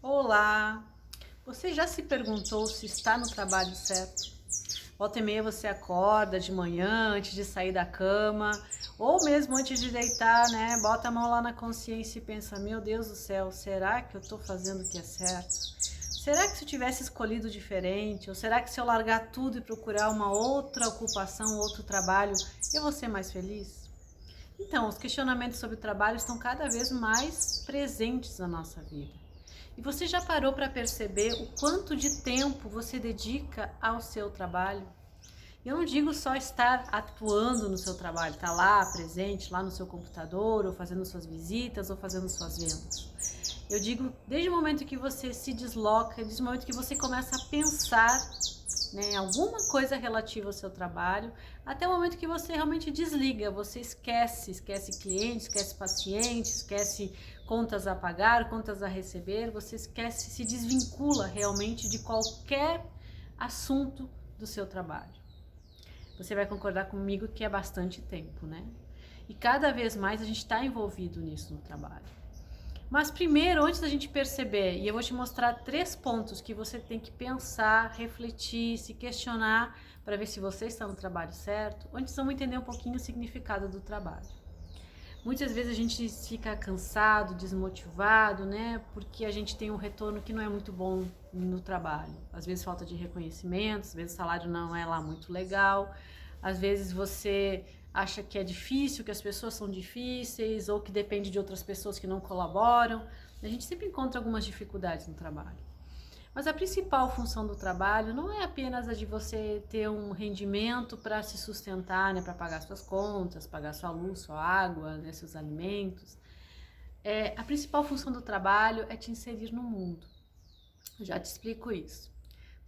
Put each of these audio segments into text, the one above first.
Olá! Você já se perguntou se está no trabalho certo? Volta e meia você acorda de manhã, antes de sair da cama, ou mesmo antes de deitar, né? Bota a mão lá na consciência e pensa: meu Deus do céu, será que eu estou fazendo o que é certo? Será que se eu tivesse escolhido diferente? Ou será que se eu largar tudo e procurar uma outra ocupação, outro trabalho, eu vou ser mais feliz? Então, os questionamentos sobre o trabalho estão cada vez mais presentes na nossa vida. E você já parou para perceber o quanto de tempo você dedica ao seu trabalho? Eu não digo só estar atuando no seu trabalho, estar lá presente, lá no seu computador, ou fazendo suas visitas, ou fazendo suas vendas. Eu digo desde o momento que você se desloca, desde o momento que você começa a pensar, né, em alguma coisa relativa ao seu trabalho, até o momento que você realmente desliga, você esquece clientes, esquece pacientes, esquece contas a pagar, contas a receber, você esquece, se desvincula realmente de qualquer assunto do seu trabalho. Você vai concordar comigo que é bastante tempo, né? E cada vez mais a gente está envolvido nisso no trabalho. Mas primeiro, antes da gente perceber, e eu vou te mostrar 3 pontos que você tem que pensar, refletir, se questionar para ver se você está no trabalho certo. Antes vamos entender um pouquinho o significado do trabalho. Muitas vezes a gente fica cansado, desmotivado, né? Porque a gente tem um retorno que não é muito bom no trabalho. Às vezes falta de reconhecimento, às vezes o salário não é lá muito legal, às vezes você acha que é difícil, que as pessoas são difíceis ou que depende de outras pessoas que não colaboram. A gente sempre encontra algumas dificuldades no trabalho. Mas a principal função do trabalho não é apenas a de você ter um rendimento para se sustentar, né, para pagar suas contas, pagar sua luz, sua água, né, seus alimentos. A principal função do trabalho é te inserir no mundo. Eu já te explico isso.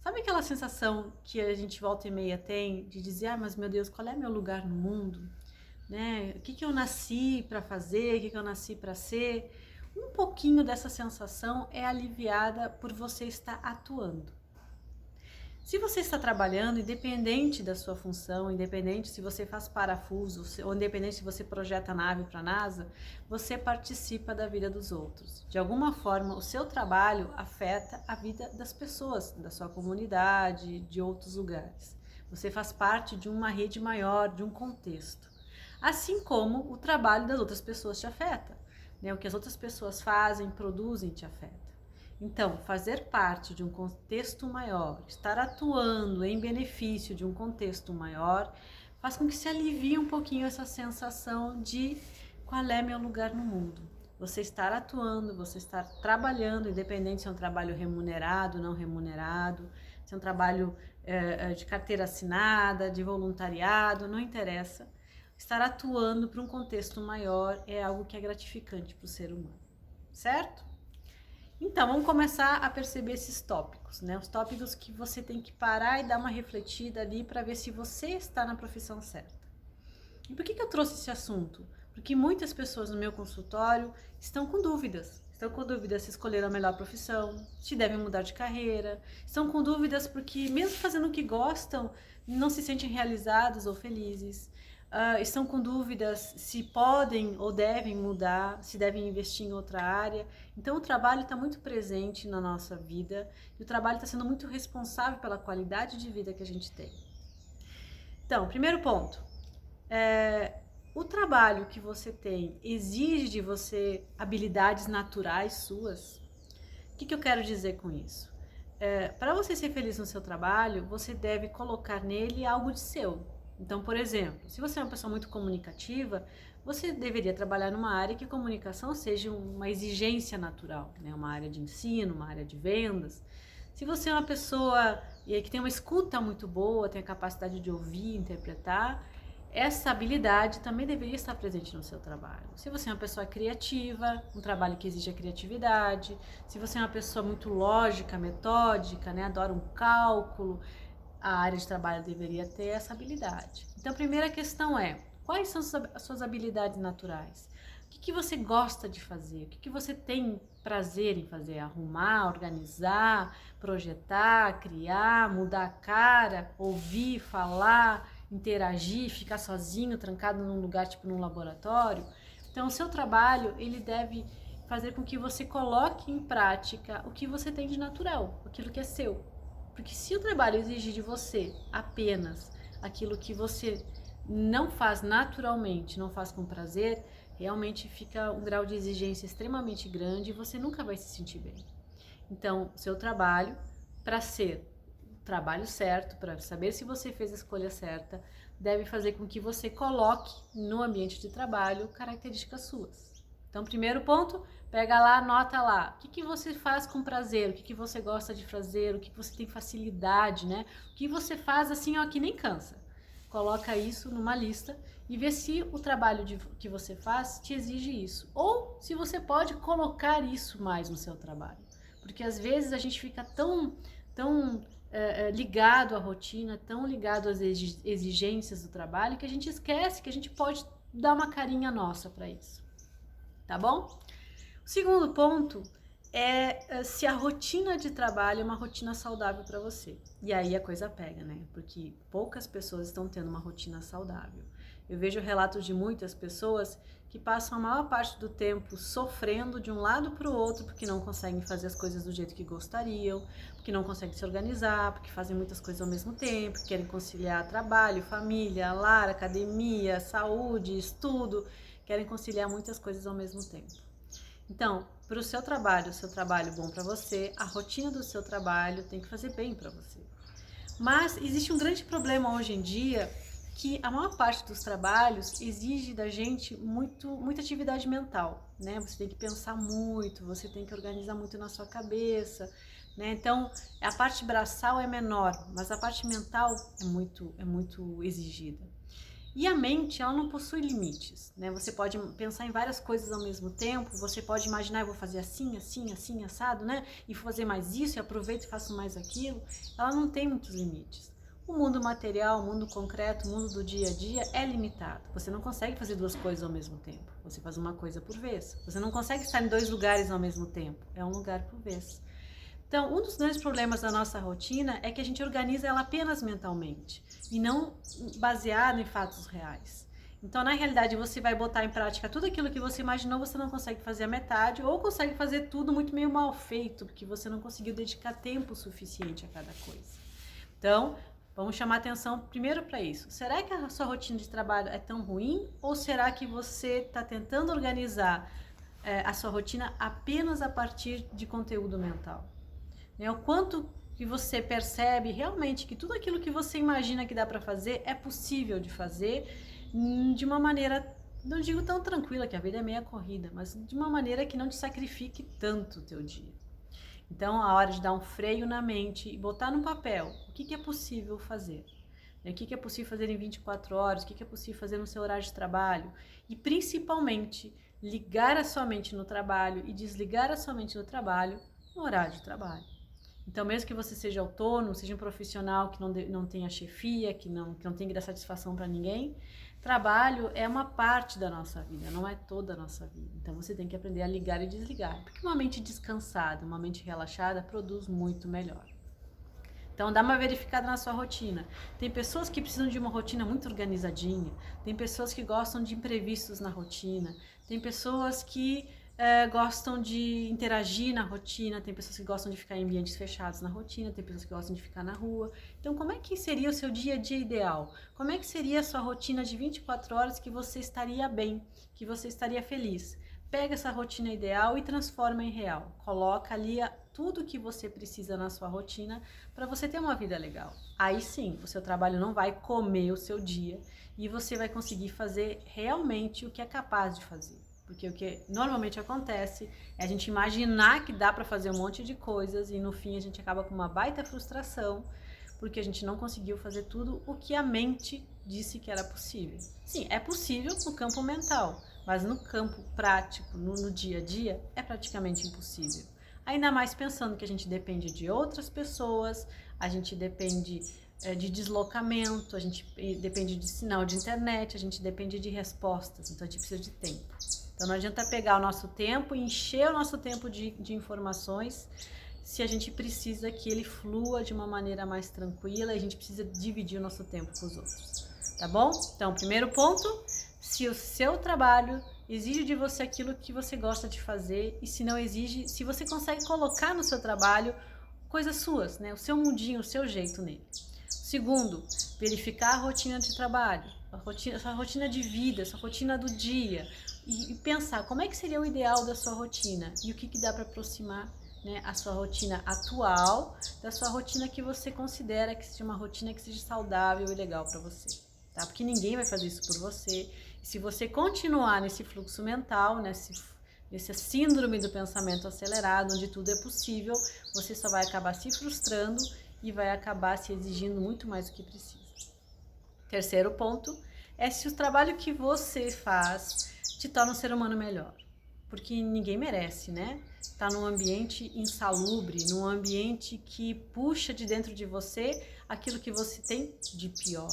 Sabe aquela sensação que a gente volta e meia tem de dizer: ah, mas meu Deus, qual é meu lugar no mundo? Né? O que eu nasci para fazer? O que eu nasci para ser? Um pouquinho dessa sensação é aliviada por você estar atuando. Se você está trabalhando, independente da sua função, independente se você faz parafuso, ou independente se você projeta nave para a NASA, você participa da vida dos outros. De alguma forma, o seu trabalho afeta a vida das pessoas, da sua comunidade, de outros lugares. Você faz parte de uma rede maior, de um contexto. Assim como o trabalho das outras pessoas te afeta, né? O que as outras pessoas fazem, produzem, te afeta. Então, fazer parte de um contexto maior, estar atuando em benefício de um contexto maior, faz com que se alivie um pouquinho essa sensação de qual é meu lugar no mundo. Você estar atuando, você estar trabalhando, independente se é um trabalho remunerado, não remunerado, se é um trabalho de carteira assinada, de voluntariado, não interessa. Estar atuando para um contexto maior é algo que é gratificante para o ser humano, certo? Então, vamos começar a perceber esses tópicos, né? Os tópicos que você tem que parar e dar uma refletida ali para ver se você está na profissão certa. E por que eu trouxe esse assunto? Porque muitas pessoas no meu consultório estão com dúvidas. Estão com dúvidas se escolheram a melhor profissão, se devem mudar de carreira. Estão com dúvidas porque, mesmo fazendo o que gostam, não se sentem realizados ou felizes. Estão com dúvidas se podem ou devem mudar, se devem investir em outra área. Então, o trabalho está muito presente na nossa vida e o trabalho está sendo muito responsável pela qualidade de vida que a gente tem. Então, primeiro ponto. O trabalho que você tem exige de você habilidades naturais suas? O que eu quero dizer com isso? Para você ser feliz no seu trabalho, você deve colocar nele algo de seu. Então, por exemplo, se você é uma pessoa muito comunicativa, você deveria trabalhar numa área que a comunicação seja uma exigência natural, né? Uma área de ensino, uma área de vendas. Se você é uma pessoa que tem uma escuta muito boa, tem a capacidade de ouvir, interpretar, essa habilidade também deveria estar presente no seu trabalho. Se você é uma pessoa criativa, um trabalho que exige a criatividade, se você é uma pessoa muito lógica, metódica, né, adora um cálculo, a área de trabalho deveria ter essa habilidade. Então, a primeira questão é: quais são as suas habilidades naturais? O que você gosta de fazer? O que você tem prazer em fazer? Arrumar, organizar, projetar, criar, mudar a cara, ouvir, falar, interagir, ficar sozinho, trancado num lugar tipo num laboratório? Então, o seu trabalho, ele deve fazer com que você coloque em prática o que você tem de natural, aquilo que é seu. Porque se o trabalho exigir de você apenas aquilo que você não faz naturalmente, não faz com prazer, realmente fica um grau de exigência extremamente grande e você nunca vai se sentir bem. Então, seu trabalho, para ser o trabalho certo, para saber se você fez a escolha certa, deve fazer com que você coloque no ambiente de trabalho características suas. Então, primeiro ponto, pega lá, anota lá, o que você faz com prazer, o que você gosta de fazer, o que você tem facilidade, né? O que você faz assim, ó, que nem cansa. Coloca isso numa lista e vê se o trabalho que você faz te exige isso. Ou se você pode colocar isso mais no seu trabalho. Porque às vezes a gente fica tão ligado à rotina, tão ligado às exigências do trabalho, que a gente esquece que a gente pode dar uma carinha nossa para isso. Tá bom? O segundo ponto é se a rotina de trabalho é uma rotina saudável para você. E aí a coisa pega, né? Porque poucas pessoas estão tendo uma rotina saudável. Eu vejo relatos de muitas pessoas que passam a maior parte do tempo sofrendo de um lado para o outro porque não conseguem fazer as coisas do jeito que gostariam, porque não conseguem se organizar, porque fazem muitas coisas ao mesmo tempo, querem conciliar trabalho, família, lar, academia, saúde, estudo, querem conciliar muitas coisas ao mesmo tempo. Então, para o seu trabalho bom para você, a rotina do seu trabalho tem que fazer bem para você. Mas existe um grande problema hoje em dia, que a maior parte dos trabalhos exige da gente muita atividade mental, né? Você tem que pensar muito, você tem que organizar muito na sua cabeça, né? Então, a parte braçal é menor, mas a parte mental é muito exigida. E a mente, ela não possui limites, né? Você pode pensar em várias coisas ao mesmo tempo, você pode imaginar, eu vou fazer assim, assim, assim, assado, né? E vou fazer mais isso, e aproveito e faço mais aquilo. Ela não tem muitos limites. O mundo material, o mundo concreto, o mundo do dia a dia é limitado. Você não consegue fazer duas coisas ao mesmo tempo. Você faz uma coisa por vez. Você não consegue estar em dois lugares ao mesmo tempo. É um lugar por vez. Então, um dos grandes problemas da nossa rotina é que a gente organiza ela apenas mentalmente e não baseado em fatos reais. Então, na realidade, você vai botar em prática tudo aquilo que você imaginou, você não consegue fazer a metade ou consegue fazer tudo muito meio mal feito, porque você não conseguiu dedicar tempo suficiente a cada coisa. Então, vamos chamar atenção primeiro para isso. Será que a sua rotina de trabalho é tão ruim ou será que você está tentando organizar a sua rotina apenas a partir de conteúdo mental? O quanto que você percebe realmente que tudo aquilo que você imagina que dá para fazer é possível de fazer de uma maneira, não digo tão tranquila, que a vida é meia corrida, mas de uma maneira que não te sacrifique tanto o teu dia. Então, a hora de dar um freio na mente e botar no papel o que é possível fazer. O que é possível fazer em 24 horas, o que é possível fazer no seu horário de trabalho. E, principalmente, ligar a sua mente no trabalho e desligar a sua mente no trabalho no horário de trabalho. Então, mesmo que você seja autônomo, seja um profissional que não tenha chefia, que não tenha que dar satisfação para ninguém, trabalho é uma parte da nossa vida, não é toda a nossa vida. Então, você tem que aprender a ligar e desligar, porque uma mente descansada, uma mente relaxada produz muito melhor. Então, dá uma verificada na sua rotina. Tem pessoas que precisam de uma rotina muito organizadinha, tem pessoas que gostam de imprevistos na rotina, tem pessoas que gostam de interagir na rotina, tem pessoas que gostam de ficar em ambientes fechados na rotina, tem pessoas que gostam de ficar na rua. Então, como é que seria o seu dia a dia ideal? Como é que seria a sua rotina de 24 horas que você estaria bem, que você estaria feliz? Pega essa rotina ideal e transforma em real. Coloca ali tudo que você precisa na sua rotina para você ter uma vida legal. Aí sim, o seu trabalho não vai comer o seu dia e você vai conseguir fazer realmente o que é capaz de fazer. Porque o que normalmente acontece é a gente imaginar que dá para fazer um monte de coisas e no fim a gente acaba com uma baita frustração porque a gente não conseguiu fazer tudo o que a mente disse que era possível. Sim, é possível no campo mental, mas no campo prático, no dia a dia, é praticamente impossível. Ainda mais pensando que a gente depende de outras pessoas, a gente depende de deslocamento, a gente depende de sinal de internet, a gente depende de respostas, então a gente precisa de tempo. Então não adianta pegar o nosso tempo e encher o nosso tempo de informações se a gente precisa que ele flua de uma maneira mais tranquila e a gente precisa dividir o nosso tempo com os outros, tá bom? Então, primeiro ponto, se o seu trabalho exige de você aquilo que você gosta de fazer, e se não exige, se você consegue colocar no seu trabalho coisas suas, né? O seu mundinho, o seu jeito nele. Segundo, verificar a rotina de trabalho, a sua rotina de vida, a sua rotina do dia, e pensar como é que seria o ideal da sua rotina e o que dá para aproximar, né, a sua rotina atual da sua rotina que você considera que seja uma rotina que seja saudável e legal para você, tá? Porque ninguém vai fazer isso por você. E se você continuar nesse fluxo mental, nessa síndrome do pensamento acelerado, onde tudo é possível, você só vai acabar se frustrando e vai acabar se exigindo muito mais do que precisa. Terceiro ponto é se o trabalho que você faz te torna um ser humano melhor. Porque ninguém merece, né? Estar num ambiente insalubre, num ambiente que puxa de dentro de você aquilo que você tem de pior.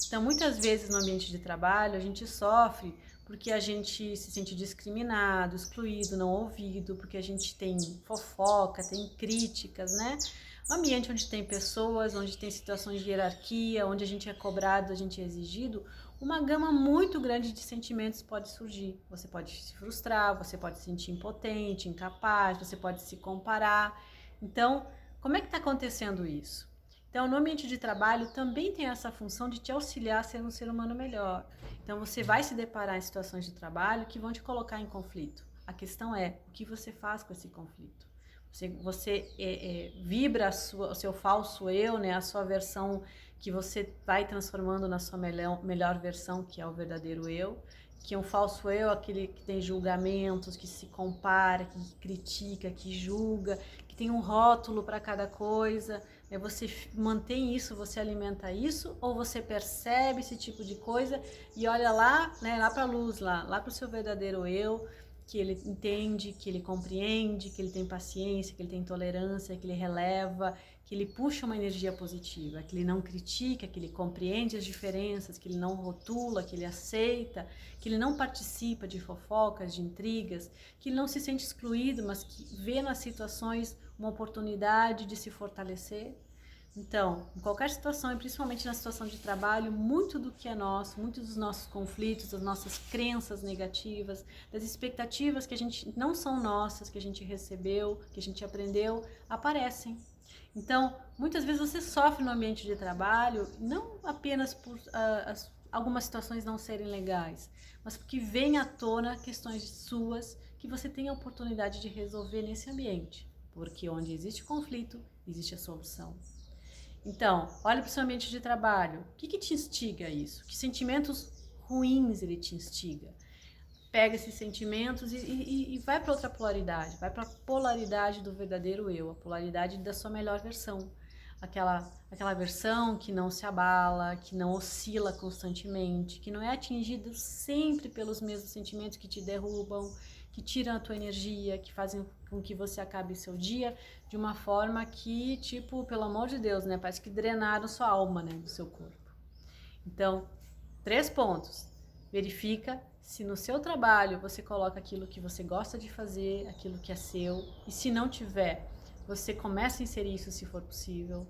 Então, muitas vezes no ambiente de trabalho, a gente sofre porque a gente se sente discriminado, excluído, não ouvido, porque a gente tem fofoca, tem críticas, né? Um ambiente onde tem pessoas, onde tem situações de hierarquia, onde a gente é cobrado, a gente é exigido, uma gama muito grande de sentimentos pode surgir. Você pode se frustrar, você pode se sentir impotente, incapaz, você pode se comparar. Então, como é que está acontecendo isso? Então, no ambiente de trabalho também tem essa função de te auxiliar a ser um ser humano melhor. Então, você vai se deparar em situações de trabalho que vão te colocar em conflito. A questão é, o que você faz com esse conflito? Você vibra o seu falso eu, né? A sua versão que você vai transformando na sua melhor versão, que é o verdadeiro eu. Que um falso eu é aquele que tem julgamentos, que se compara, que critica, que julga, que tem um rótulo para cada coisa. Você mantém isso, você alimenta isso, ou você percebe esse tipo de coisa e olha lá, né, lá para a luz, lá para o seu verdadeiro eu, que ele entende, que ele compreende, que ele tem paciência, que ele tem tolerância, que ele releva, que ele puxa uma energia positiva, que ele não critica, que ele compreende as diferenças, que ele não rotula, que ele aceita, que ele não participa de fofocas, de intrigas, que ele não se sente excluído, mas que vê nas situações uma oportunidade de se fortalecer. Então, em qualquer situação, e principalmente na situação de trabalho, muito do que é nosso, muitos dos nossos conflitos, das nossas crenças negativas, das expectativas que a gente não são nossas, que a gente recebeu, que a gente aprendeu, aparecem. Então, muitas vezes você sofre no ambiente de trabalho, não apenas por algumas situações não serem legais, mas porque vem à tona questões suas que você tem a oportunidade de resolver nesse ambiente. Porque onde existe conflito, existe a solução. Então, olha para o seu ambiente de trabalho. O que te instiga isso? Que sentimentos ruins ele te instiga? Pega esses sentimentos e vai para outra polaridade. Vai para a polaridade do verdadeiro eu, a polaridade da sua melhor versão. Aquela versão que não se abala, que não oscila constantemente, que não é atingida sempre pelos mesmos sentimentos que te derrubam, que tiram a tua energia, que fazem com que você acabe seu dia de uma forma que, tipo, pelo amor de Deus, né? Parece que drenaram sua alma, né, do seu corpo. Então, 3 pontos. Verifica se no seu trabalho você coloca aquilo que você gosta de fazer, aquilo que é seu, e se não tiver, você começa a inserir isso se for possível.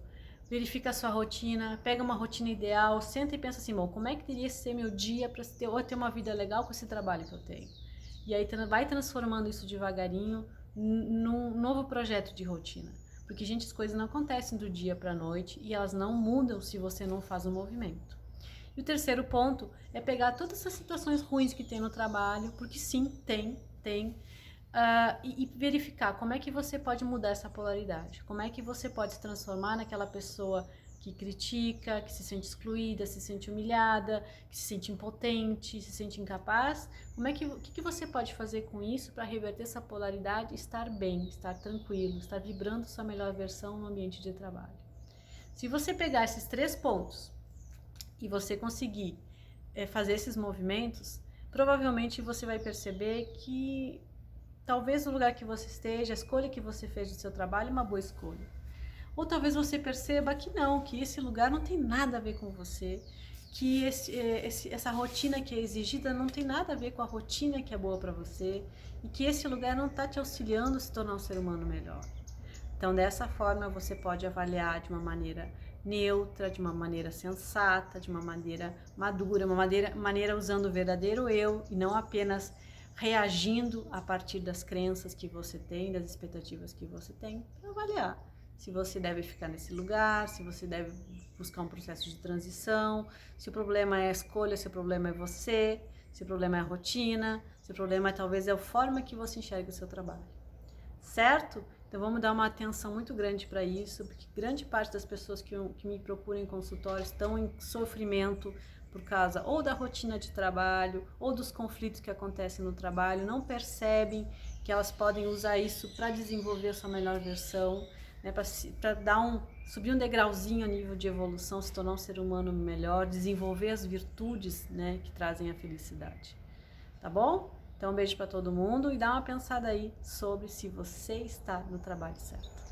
Verifica a sua rotina, pega uma rotina ideal, senta e pensa assim, bom, como é que teria que ser meu dia para ter uma vida legal com esse trabalho que eu tenho? E aí vai transformando isso devagarinho num novo projeto de rotina. Porque, gente, as coisas não acontecem do dia para a noite e elas não mudam se você não faz o movimento. E o terceiro ponto é pegar todas essas situações ruins que tem no trabalho, porque sim, tem, e verificar como é que você pode mudar essa polaridade. Como é que você pode se transformar naquela pessoa que critica, que se sente excluída, se sente humilhada, que se sente impotente, se sente incapaz. O que você pode fazer com isso para reverter essa polaridade e estar bem, estar tranquilo, estar vibrando sua melhor versão no ambiente de trabalho? Se você pegar esses 3 pontos e você conseguir fazer esses movimentos, provavelmente você vai perceber que talvez no lugar que você esteja, a escolha que você fez do seu trabalho é uma boa escolha. Ou talvez você perceba que não, que esse lugar não tem nada a ver com você, que essa rotina que é exigida não tem nada a ver com a rotina que é boa para você, e que esse lugar não está te auxiliando a se tornar um ser humano melhor. Então, dessa forma, você pode avaliar de uma maneira neutra, de uma maneira sensata, de uma maneira madura, uma maneira usando o verdadeiro eu e não apenas reagindo a partir das crenças que você tem, das expectativas que você tem, para avaliar se você deve ficar nesse lugar, se você deve buscar um processo de transição, se o problema é a escolha, se o problema é você, se o problema é a rotina, se o problema talvez é a forma que você enxerga o seu trabalho. Certo? Então vamos dar uma atenção muito grande para isso, porque grande parte das pessoas que me procuram em consultório estão em sofrimento por causa ou da rotina de trabalho ou dos conflitos que acontecem no trabalho, não percebem que elas podem usar isso para desenvolver a sua melhor versão, né, para subir um degrauzinho a nível de evolução, se tornar um ser humano melhor, desenvolver as virtudes, né, que trazem a felicidade. Tá bom? Então um beijo para todo mundo e dá uma pensada aí sobre se você está no trabalho certo.